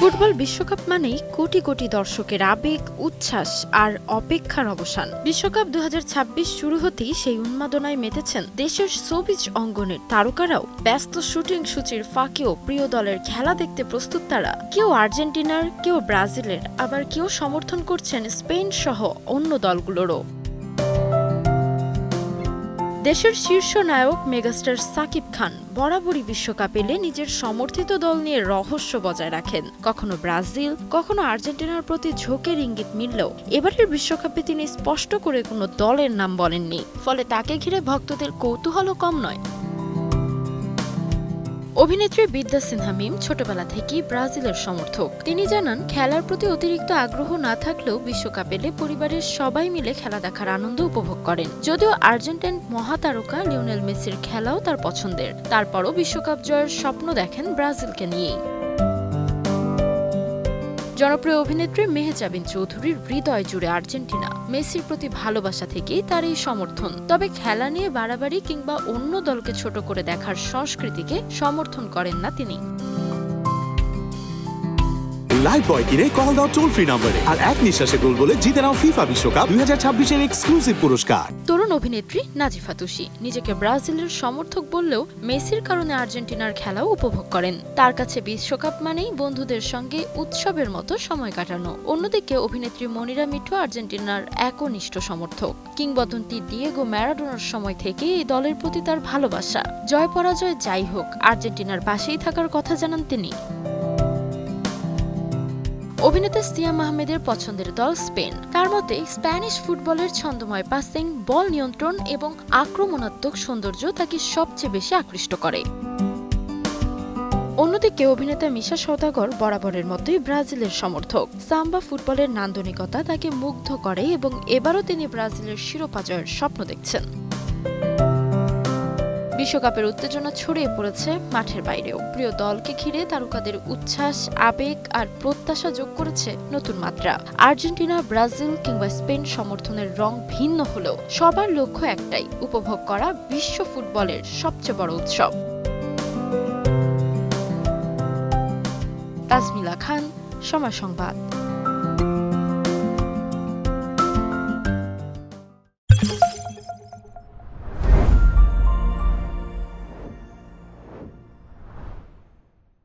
Football বিশ্বকাপ মানেই কোটি কোটি দর্শকের আবেগ, উচ্ছ্বাস আর অপেক্ষার অবসান। বিশ্বকাপ ২০২৬ শুরু হতেই সেই উন্মাদনায় মেতেছেন দেশের শোবিজ অঙ্গনের তারকারাও। ব্যস্ত শুটিং সূচির ফাঁকেও প্রিয় দলের খেলা দেখতে প্রস্তুত তারা। কেউ আর্জেন্টিনার, কেউ ব্রাজিলের, আবার কেউ সমর্থন করছেন স্পেন সহ অন্য দলগুলোরও। দেশের শীর্ষ নায়ক মেগাস্টার সাকিব খান বরাবরই বিশ্বকাপ এলে নিজের সমর্থিত দল নিয়ে রহস্য বজায় রাখেন। কখনো ব্রাজিল, কখনো আর্জেন্টিনার প্রতি ঝোঁকের ইঙ্গিত মিললেও এবারের বিশ্বকাপে তিনি স্পষ্ট করে কোনো দলের নাম বলেননি। ফলে তাকে ঘিরে ভক্তদের কৌতূহলও কম নয়। অভিনেত্রী বিদ্যা সিনহা মিম ছোটবেলা থেকেই ব্রাজিলের সমর্থক। তিনি জানান, খেলার প্রতি অতিরিক্ত আগ্রহ না থাকলেও বিশ্বকাপ এলে পরিবারের সবাই মিলে খেলা দেখার আনন্দ উপভোগ করেন। যদিও আর্জেন্টাইন মহাতারকা লিওনেল মেসির খেলাও তার পছন্দের, তারপরও বিশ্বকাপ জয়ের স্বপ্ন দেখেন ব্রাজিলকে নিয়েই। জনপ্রিয় অভিনেত্রী মেহজাবিন চৌধুরীর হৃদয় জুড়ে আর্জেন্টিনা। মেসির প্রতি ভালোবাসা থেকেই তার এই সমর্থন। তবে খেলা নিয়ে বাড়াবাড়ি কিংবা অন্য দলকে ছোট করে দেখার সংস্কৃতিকে সমর্থন করেন না তিনি। লাইভ বয় কিনে কল দাও টোল ফ্রি নম্বরে, আর এক নিঃশ্বাসে গোল বলে জিতে নাও ফিফা বিশ্বকাপ 2026 এক্সক্লুসিভ পুরস্কার। তরুণ অভিনেত্রী নাজিফা তুষি নিজেকে ব্রাজিলের সমর্থক বললেও মেসির কারণে আর্জেন্টিনার খেলাও উপভোগ করেন। তার কাছে বিশ্বকাপ মানেই বন্ধুদের সঙ্গে উৎসবের মতো সময় কাটানো। অন্যদিকে অভিনেত্রী মনিরা মিঠু আর্জেন্টিনার একনিষ্ঠ সমর্থক। কিংবদন্তি ডিয়েগো ম্যারাডোনার সময় থেকে এই দলের প্রতি তার ভালোবাসা। জয় পরাজয় যাই হোক, আর্জেন্টিনার পাশেই থাকার কথা জানান তিনি। অভিনেতা সিয়াম আহমেদের পছন্দের দল স্পেন। তার মতে স্প্যানিশ ফুটবলের ছন্দময় পাসিং, বল নিয়ন্ত্রণ এবং আক্রমণাত্মক সৌন্দর্য তাকে সবচেয়ে বেশি আকৃষ্ট করে। অন্যদিকে অভিনেতা মিশা সওদাগর বরাবরের মতোই ব্রাজিলের সমর্থক। সাম্বা ফুটবলের নান্দনিকতা তাকে মুগ্ধ করে এবং এবারও তিনি ব্রাজিলের শিরোপা জয়ের স্বপ্ন দেখছেন। বিশ্বকাপের উত্তেজনা ছড়িয়ে পড়েছে মাঠের বাইরেও। প্রিয় দলকে ঘিরে তারকাদের উচ্ছ্বাস, আবেগ আর প্রত্যাশা যোগ করেছে নতুন মাত্রা। আর্জেন্টিনা, ব্রাজিল কিংবা স্পেন সমর্থনের রং ভিন্ন হলেও সবার লক্ষ্য একটাই, উপভোগ করা বিশ্ব ফুটবলের সবচেয়ে বড় উৎসব। তাজমিলা খান, সময় সংবাদ।